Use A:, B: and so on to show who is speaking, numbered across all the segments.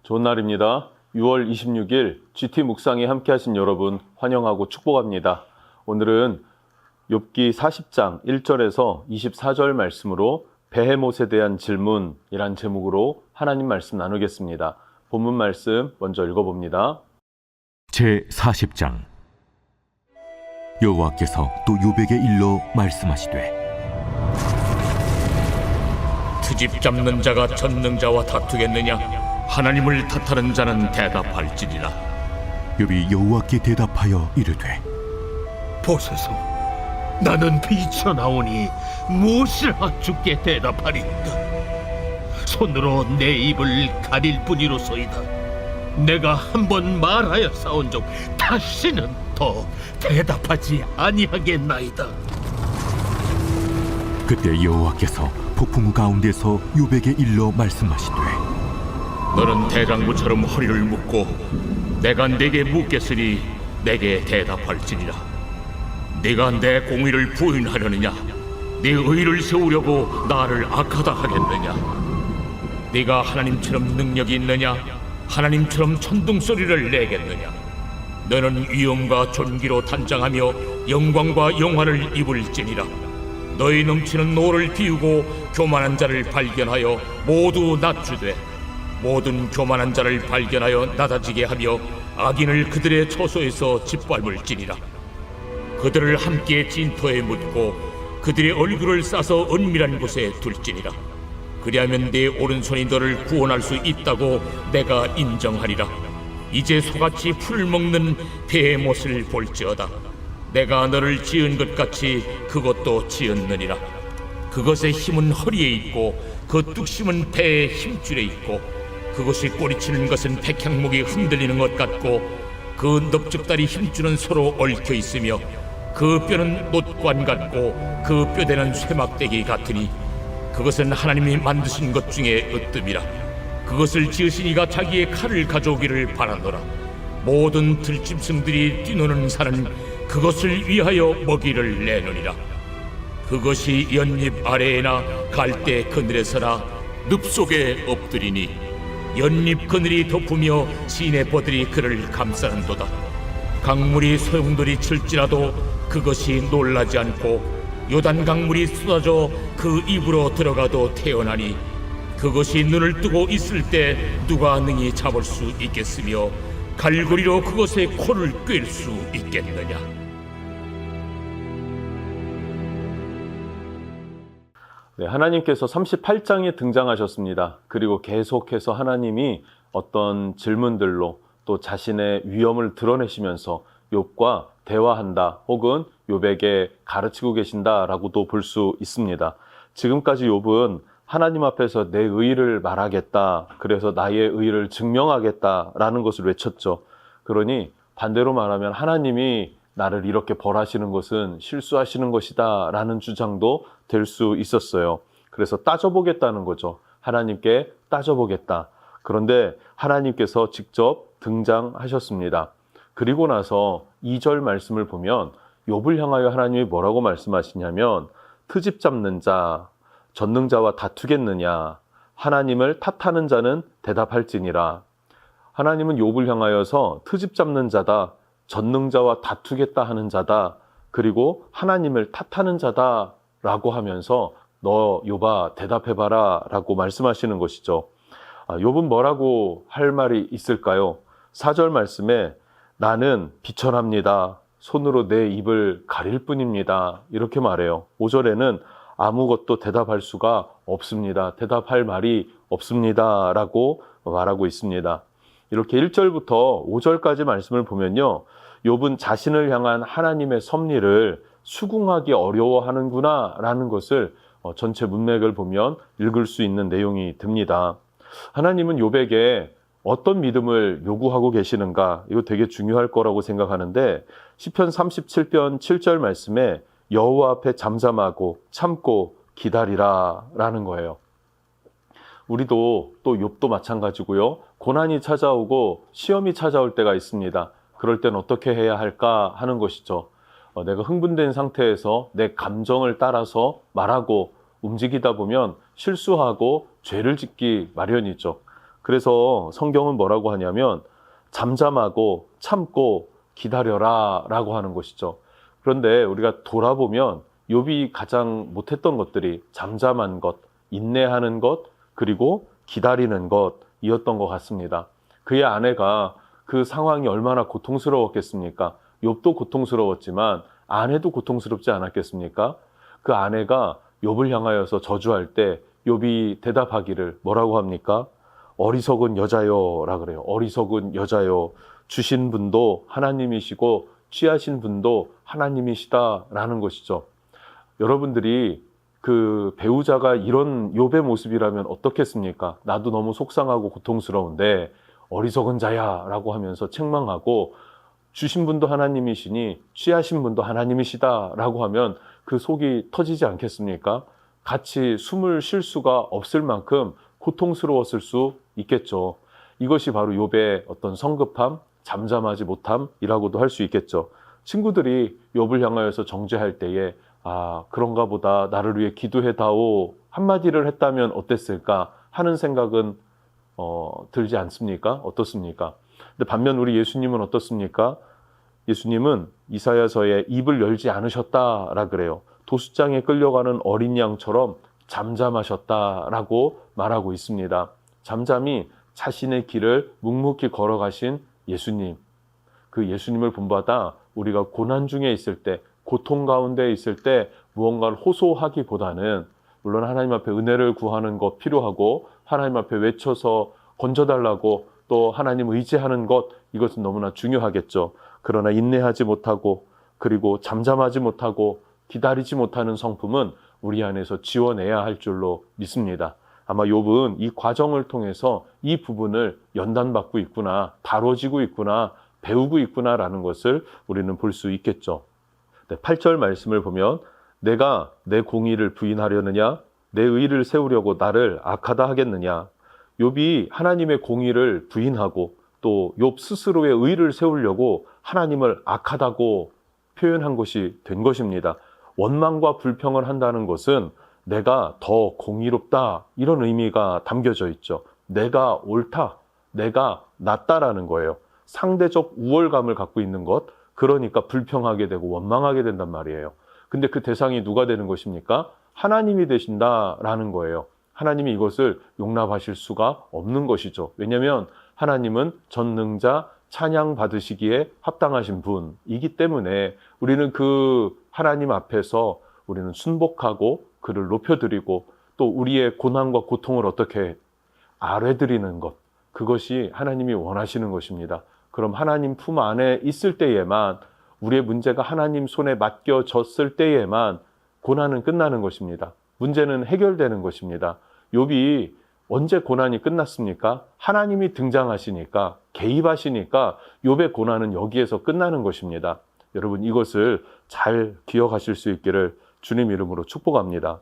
A: 좋은 날입니다. 6월 26일 GT 묵상에 함께 하신 여러분 환영하고 축복합니다. 오늘은 욥기 40장 1절에서 24절 말씀으로 베헤못에 대한 질문이란 제목으로 하나님 말씀 나누겠습니다. 본문 말씀 먼저 읽어봅니다.
B: 제40장. 여호와께서 또 욥에게 일러 말씀하시되,
C: 트집 잡는 자가 전능자와 다투겠느냐? 하나님을 탓하는 자는 대답할지니라.
B: 욥이 여호와께 대답하여 이르되,
D: 보소서, 나는 비쳐나오니 무엇이라 주께 대답하리이까? 손으로 내 입을 가릴 뿐이로소이다. 내가 한번 말하여 싸운 적 다시는 더 대답하지 아니하겠나이다.
B: 그때 여호와께서 폭풍우 가운데서 욥에게 일러 말씀하시되,
C: 너는 대장부처럼 허리를 묶고 내가 네게 묻겠으니 내게 대답할지니라. 네가 내 공의를 부인하려느냐? 네 의를 세우려고 나를 악하다 하겠느냐? 네가 하나님처럼 능력이 있느냐? 하나님처럼 천둥소리를 내겠느냐? 너는 위엄과 존귀로 단장하며 영광과 영화를 입을지니라. 너희 넘치는 노를 비우고 교만한 자를 발견하여 모두 낮추되 모든 교만한 자를 발견하여 낮아지게 하며 악인을 그들의 처소에서 짓밟을지니라. 그들을 함께 진토에 묻고 그들의 얼굴을 싸서 은밀한 곳에 둘지니라. 그리하면 네 오른손이 너를 구원할 수 있다고 내가 인정하리라. 이제 소같이 풀을 먹는 베헤못을 볼지어다. 내가 너를 지은 것 같이 그것도 지었느니라. 그것의 힘은 허리에 있고 그 뚝심은 배의 힘줄에 있고 그것이 꼬리치는 것은 백향목이 흔들리는 것 같고 그 넙죽다리 힘줄은 서로 얽혀 있으며 그 뼈는 놋관 같고 그 뼈대는 쇠막대기 같으니 그것은 하나님이 만드신 것 중에 으뜸이라. 그것을 지으신 이가 자기의 칼을 가져오기를 바라노라. 모든 들짐승들이 뛰노는 산은 그것을 위하여 먹이를 내느니라. 그것이 연잎 아래에나 갈대 그늘에서나 늪 속에 엎드리니 연잎 그늘이 덮으며 시내버들이 그를 감싸는도다. 강물이 소용돌이 칠지라도 그것이 놀라지 않고 요단 강물이 쏟아져 그 입으로 들어가도 태어나니 그것이 눈을 뜨고 있을 때 누가 능히 잡을 수 있겠으며 갈고리로 그것의 코를 꿰 수 있겠느냐.
A: 네, 하나님께서 38장에 등장하셨습니다. 그리고 계속해서 하나님이 어떤 질문들로 또 자신의 위엄을 드러내시면서 욥과 대화한다 혹은 욥에게 가르치고 계신다라고도 볼 수 있습니다. 지금까지 욥은 하나님 앞에서 내 의의를 말하겠다, 그래서 나의 의의를 증명하겠다라는 것을 외쳤죠. 그러니 반대로 말하면 하나님이 나를 이렇게 벌하시는 것은 실수하시는 것이다 라는 주장도 될 수 있었어요. 그래서 따져보겠다는 거죠. 하나님께 따져보겠다. 그런데 하나님께서 직접 등장하셨습니다. 그리고 나서 2절 말씀을 보면 욥을 향하여 하나님이 뭐라고 말씀하시냐면, 트집 잡는 자, 전능자와 다투겠느냐? 하나님을 탓하는 자는 대답할지니라. 하나님은 욥을 향하여서 트집 잡는 자다, 전능자와 다투겠다 하는 자다, 그리고 하나님을 탓하는 자다 라고 하면서 너 욥아 대답해봐라 라고 말씀하시는 것이죠. 욥은 뭐라고 할 말이 있을까요? 4절 말씀에 나는 비천합니다. 손으로 내 입을 가릴 뿐입니다. 이렇게 말해요. 5절에는 아무것도 대답할 수가 없습니다. 대답할 말이 없습니다. 라고 말하고 있습니다. 이렇게 1절부터 5절까지 말씀을 보면요, 욥은 자신을 향한 하나님의 섭리를 수긍하기 어려워하는구나 라는 것을 전체 문맥을 보면 읽을 수 있는 내용이 됩니다. 하나님은 욥에게 어떤 믿음을 요구하고 계시는가, 이거 되게 중요할 거라고 생각하는데, 시편 37편 7절 말씀에 여호와 앞에 잠잠하고 참고 기다리라 라는 거예요. 우리도 또 욥도 마찬가지고요, 고난이 찾아오고 시험이 찾아올 때가 있습니다. 그럴 땐 어떻게 해야 할까 하는 것이죠. 내가 흥분된 상태에서 내 감정을 따라서 말하고 움직이다 보면 실수하고 죄를 짓기 마련이죠. 그래서 성경은 뭐라고 하냐면 잠잠하고 참고 기다려라 라고 하는 것이죠. 그런데 우리가 돌아보면 욥이 가장 못했던 것들이 잠잠한 것, 인내하는 것, 그리고 기다리는 것이었던 것 같습니다. 그의 아내가 그 상황이 얼마나 고통스러웠겠습니까? 욥도 고통스러웠지만 아내도 고통스럽지 않았겠습니까? 그 아내가 욥을 향하여서 저주할 때 욥이 대답하기를 뭐라고 합니까? 어리석은 여자요 라 그래요. 어리석은 여자요. 주신 분도 하나님이시고 취하신 분도 하나님이시다라는 것이죠. 여러분들이 그 배우자가 이런 욥의 모습이라면 어떻겠습니까? 나도 너무 속상하고 고통스러운데 어리석은 자야 라고 하면서 책망하고 주신 분도 하나님이시니 취하신 분도 하나님이시다 라고 하면 그 속이 터지지 않겠습니까? 같이 숨을 쉴 수가 없을 만큼 고통스러웠을 수 있겠죠. 이것이 바로 욥의 어떤 성급함, 잠잠하지 못함이라고도 할 수 있겠죠. 친구들이 욥을 향하여서 정죄할 때에 그런가 보다 나를 위해 기도해다오 한마디를 했다면 어땠을까 하는 생각은 들지 않습니까? 어떻습니까? 근데 반면 우리 예수님은 어떻습니까? 예수님은 이사야서에 입을 열지 않으셨다라 그래요. 도수장에 끌려가는 어린 양처럼 잠잠하셨다라고 말하고 있습니다. 잠잠히 자신의 길을 묵묵히 걸어가신 예수님. 그 예수님을 본받아 우리가 고난 중에 있을 때, 고통 가운데 있을 때 무언가를 호소하기보다는 물론 하나님 앞에 은혜를 구하는 것 필요하고 하나님 앞에 외쳐서 건져달라고 또 하나님 의지하는 것 이것은 너무나 중요하겠죠. 그러나 인내하지 못하고 그리고 잠잠하지 못하고 기다리지 못하는 성품은 우리 안에서 지워내야 할 줄로 믿습니다. 아마 욥은 이 과정을 통해서 이 부분을 연단받고 있구나, 다뤄지고 있구나, 배우고 있구나라는 것을 우리는 볼 수 있겠죠. 8절 말씀을 보면 내가 내 공의를 부인하려느냐, 내 의를 세우려고 나를 악하다 하겠느냐. 욥이 하나님의 공의를 부인하고 또 욥 스스로의 의를 세우려고 하나님을 악하다고 표현한 것이 된 것입니다. 원망과 불평을 한다는 것은 내가 더 공의롭다 이런 의미가 담겨져 있죠. 내가 옳다, 내가 낫다라는 거예요. 상대적 우월감을 갖고 있는 것, 그러니까 불평하게 되고 원망하게 된단 말이에요. 근데 그 대상이 누가 되는 것입니까? 하나님이 되신다라는 거예요. 하나님이 이것을 용납하실 수가 없는 것이죠. 왜냐하면 하나님은 전능자, 찬양 받으시기에 합당하신 분이기 때문에 우리는 그 하나님 앞에서 우리는 순복하고 그를 높여드리고 또 우리의 고난과 고통을 어떻게 아뢰드리는 것, 그것이 하나님이 원하시는 것입니다. 그럼 하나님 품 안에 있을 때에만, 우리의 문제가 하나님 손에 맡겨졌을 때에만 고난은 끝나는 것입니다. 문제는 해결되는 것입니다. 욥이 언제 고난이 끝났습니까? 하나님이 등장하시니까, 개입하시니까 욥의 고난은 여기에서 끝나는 것입니다. 여러분, 이것을 잘 기억하실 수 있기를 주님 이름으로 축복합니다.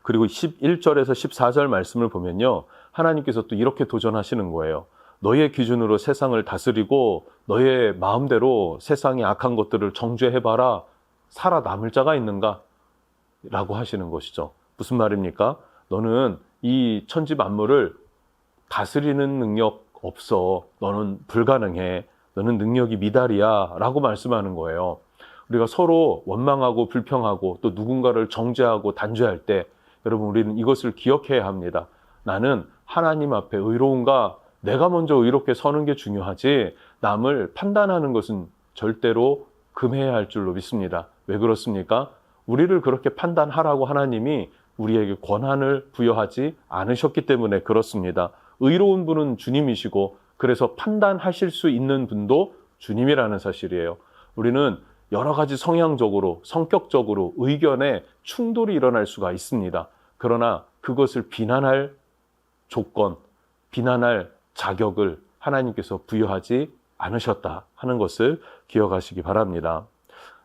A: 그리고 11절에서 14절 말씀을 보면요, 하나님께서 또 이렇게 도전하시는 거예요. 너의 기준으로 세상을 다스리고 너의 마음대로 세상의 악한 것들을 정죄해봐라. 살아남을 자가 있는가? 라고 하시는 것이죠. 무슨 말입니까? 너는 이 천지 만물을 다스리는 능력 없어. 너는 불가능해. 너는 능력이 미달이야. 라고 말씀하는 거예요. 우리가 서로 원망하고 불평하고 또 누군가를 정죄하고 단죄할 때 여러분, 우리는 이것을 기억해야 합니다. 나는 하나님 앞에 의로운가? 내가 먼저 의롭게 서는 게 중요하지 남을 판단하는 것은 절대로 금해야 할 줄로 믿습니다. 왜 그렇습니까? 우리를 그렇게 판단하라고 하나님이 우리에게 권한을 부여하지 않으셨기 때문에 그렇습니다. 의로운 분은 주님이시고 그래서 판단하실 수 있는 분도 주님이라는 사실이에요. 우리는 여러 가지 성향적으로, 성격적으로 의견에 충돌이 일어날 수가 있습니다. 그러나 그것을 비난할 조건, 비난할 자격을 하나님께서 부여하지 않으셨다 하는 것을 기억하시기 바랍니다.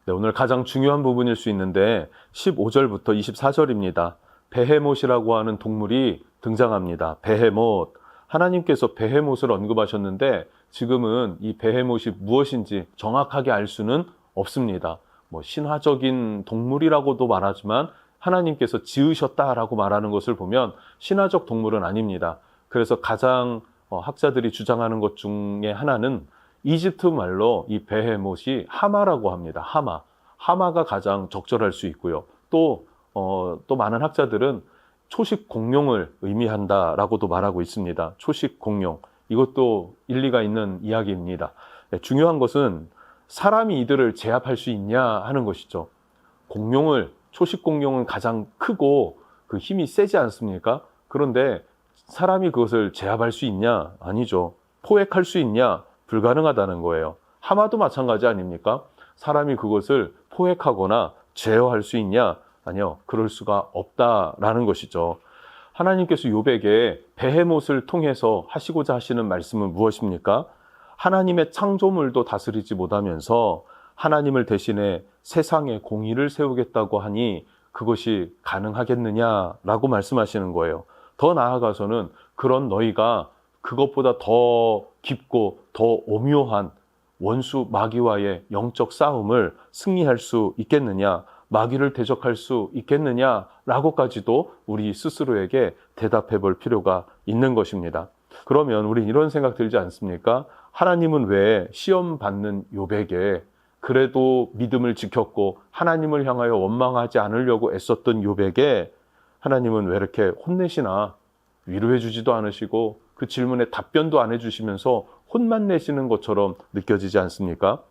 A: 네, 오늘 가장 중요한 부분일 수 있는데 15절부터 24절입니다. 베헤못이라고 하는 동물이 등장합니다. 베헤못. 하나님께서 베헤못을 언급하셨는데 지금은 이 베헤못이 무엇인지 정확하게 알 수는 없습니다. 신화적인 동물이라고도 말하지만 하나님께서 지으셨다라고 말하는 것을 보면 신화적 동물은 아닙니다. 그래서 가장 학자들이 주장하는 것 중에 하나는 이집트 말로 이 베헤못이 하마라고 합니다. 하마가 가장 적절할 수 있고요. 또 많은 학자들은 초식 공룡을 의미한다라고도 말하고 있습니다. 초식 공룡. 이것도 일리가 있는 이야기입니다. 중요한 것은 사람이 이들을 제압할 수 있냐 하는 것이죠. 초식 공룡은 가장 크고 그 힘이 세지 않습니까? 그런데 사람이 그것을 제압할 수 있냐? 아니죠. 포획할 수 있냐? 불가능하다는 거예요. 하마도 마찬가지 아닙니까? 사람이 그것을 포획하거나 제어할 수 있냐? 아니요. 그럴 수가 없다라는 것이죠. 하나님께서 욥에게 베헤못을 통해서 하시고자 하시는 말씀은 무엇입니까? 하나님의 창조물도 다스리지 못하면서 하나님을 대신해 세상에 공의를 세우겠다고 하니 그것이 가능하겠느냐라고 말씀하시는 거예요. 더 나아가서는 그런 너희가 그것보다 더 깊고 더 오묘한 원수 마귀와의 영적 싸움을 승리할 수 있겠느냐, 마귀를 대적할 수 있겠느냐라고까지도 우리 스스로에게 대답해 볼 필요가 있는 것입니다. 그러면 우린 이런 생각 들지 않습니까? 하나님은 왜 시험 받는 욥에게 그래도 믿음을 지켰고 하나님을 향하여 원망하지 않으려고 애썼던 욥에게 하나님은 왜 이렇게 혼내시나, 위로해 주지도 않으시고 그 질문에 답변도 안 해주시면서 혼만 내시는 것처럼 느껴지지 않습니까?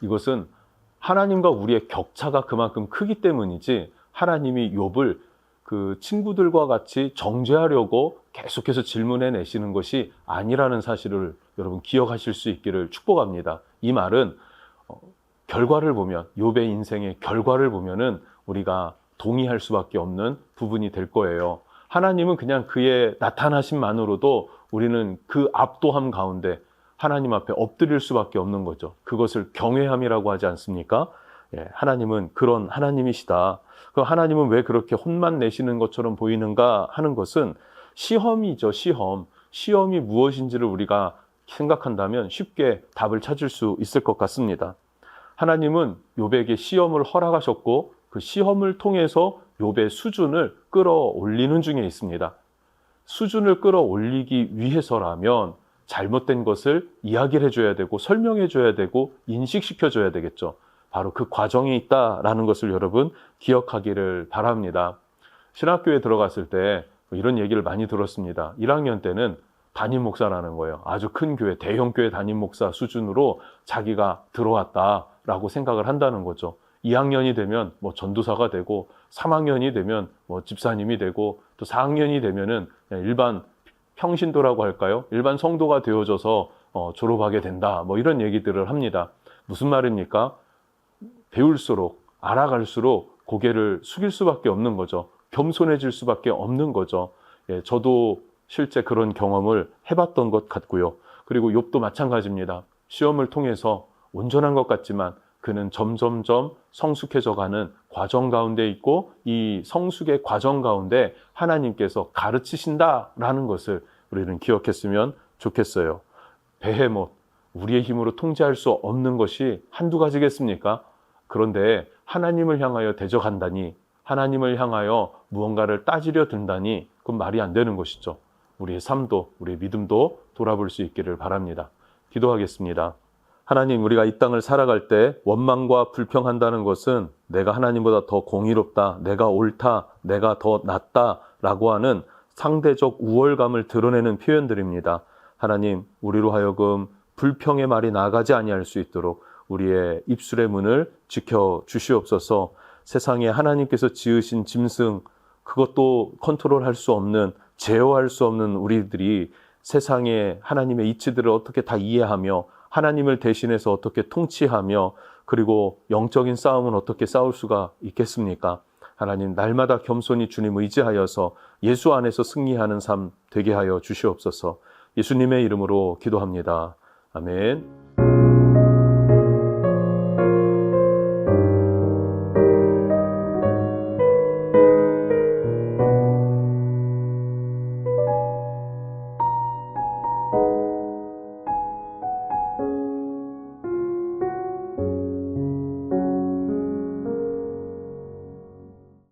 A: 이것은 하나님과 우리의 격차가 그만큼 크기 때문이지 하나님이 욥을 그 친구들과 같이 정죄하려고 계속해서 질문해 내시는 것이 아니라는 사실을 여러분 기억하실 수 있기를 축복합니다. 이 말은 결과를 보면, 욥의 인생의 결과를 보면은 우리가 동의할 수밖에 없는 부분이 될 거예요. 하나님은 그냥 그의 나타나심만으로도 우리는 그 압도함 가운데 하나님 앞에 엎드릴 수밖에 없는 거죠. 그것을 경외함이라고 하지 않습니까? 예, 하나님은 그런 하나님이시다. 그 하나님은 왜 그렇게 혼만 내시는 것처럼 보이는가 하는 것은 시험이죠, 시험. 시험이 무엇인지를 우리가 생각한다면 쉽게 답을 찾을 수 있을 것 같습니다. 하나님은 욥에게 시험을 허락하셨고 그 시험을 통해서 욥의 수준을 끌어올리는 중에 있습니다. 수준을 끌어올리기 위해서라면 잘못된 것을 이야기를 해줘야 되고 설명해줘야 되고 인식시켜줘야 되겠죠. 바로 그 과정에 있다라는 것을 여러분 기억하기를 바랍니다. 신학교에 들어갔을 때 이런 얘기를 많이 들었습니다. 1학년 때는 담임 목사라는 거예요. 아주 큰 교회, 대형 교회 담임 목사 수준으로 자기가 들어왔다라고 생각을 한다는 거죠. 2학년이 되면 뭐 전도사가 되고 3학년이 되면 뭐 집사님이 되고 또 4학년이 되면은 일반 평신도라고 할까요? 일반 성도가 되어져서 졸업하게 된다. 뭐 이런 얘기들을 합니다. 무슨 말입니까? 배울수록 알아갈수록 고개를 숙일 수밖에 없는 거죠. 겸손해질 수밖에 없는 거죠. 예, 저도 실제 그런 경험을 해봤던 것 같고요. 그리고 욥도 마찬가지입니다. 시험을 통해서 온전한 것 같지만 그는 점점점 성숙해져가는 과정 가운데 있고 이 성숙의 과정 가운데 하나님께서 가르치신다라는 것을 우리는 기억했으면 좋겠어요. 베헤못, 우리의 힘으로 통제할 수 없는 것이 한두 가지겠습니까? 그런데 하나님을 향하여 대적한다니, 하나님을 향하여 무언가를 따지려 든다니 그건 말이 안 되는 것이죠. 우리의 삶도 우리의 믿음도 돌아볼 수 있기를 바랍니다. 기도하겠습니다. 하나님, 우리가 이 땅을 살아갈 때 원망과 불평한다는 것은 내가 하나님보다 더 공의롭다, 내가 옳다, 내가 더 낫다 라고 하는 상대적 우월감을 드러내는 표현들입니다. 하나님, 우리로 하여금 불평의 말이 나가지 아니할 수 있도록 우리의 입술의 문을 지켜 주시옵소서. 세상에 하나님께서 지으신 짐승, 그것도 컨트롤할 수 없는, 제어할 수 없는 우리들이 세상에 하나님의 이치들을 어떻게 다 이해하며 하나님을 대신해서 어떻게 통치하며 그리고 영적인 싸움은 어떻게 싸울 수가 있겠습니까? 하나님, 날마다 겸손히 주님 의지하여서 예수 안에서 승리하는 삶 되게 하여 주시옵소서. 예수님의 이름으로 기도합니다. 아멘.